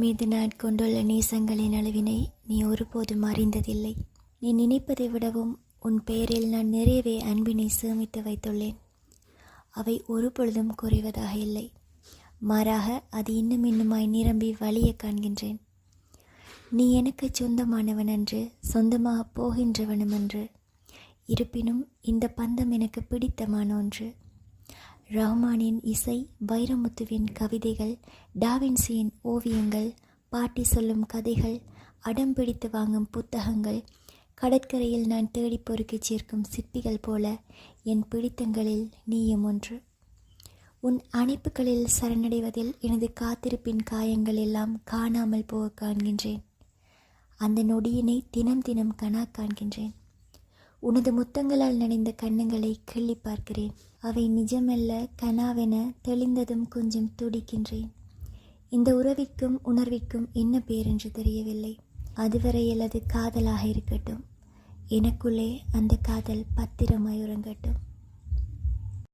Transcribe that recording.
மீது நான் கொண்டுள்ள நேசங்களின் அளவினை நீ ஒருபோதும் அறிந்ததில்லை. நீ நினைப்பதை விடவும் உன் பெயரில் நான் நிறையவே அன்பினை சேமித்து வைத்துள்ளேன். அவை ஒரு பொழுதும் குறைவதாக இல்லை. மாறாக அது இன்னும் இன்னுமாய் நிரம்பி வழிய காண்கின்றேன். நீ எனக்கு சொந்தமானவன் அன்று, சொந்தமாக போகின்றவனும் அன்று. இருப்பினும் இந்த பந்தம் எனக்கு பிடித்தமான ஒன்று. ரஹ்மானின் இசை, வைரமுத்துவின் கவிதைகள், டாவின்சியின் ஓவியங்கள், பாட்டி சொல்லும் கதைகள், அடம் பிடித்து வாங்கும் புத்தகங்கள், கடற்கரையில் நான் தேடி பொறுக்கி சேர்க்கும் சிற்பிகள் போல என் பிடித்தங்களில் நீயும் ஒன்று. உன் அணைப்புகளில் சரணடைவதில் எனது காத்திருப்பின் காயங்கள் எல்லாம் காணாமல் போக காண்கின்றேன். அந்த நொடியினை தினம் தினம் கனா காண்கின்றேன். உனது முத்தங்களால் நனைந்த கண்ணுங்களை கிள்ளி பார்க்கிறேன். அவை நிஜமல்ல கனாவென தெளிந்ததும் கொஞ்சம் துடிக்கின்றேன். இந்த உறவிற்கும் உணர்விற்கும் என்ன பேர் என்று தெரியவில்லை. அதுவரையில் அது காதலாக இருக்கட்டும். எனக்குள்ளே அந்த காதல் பத்திரமாய் உறங்கட்டும்.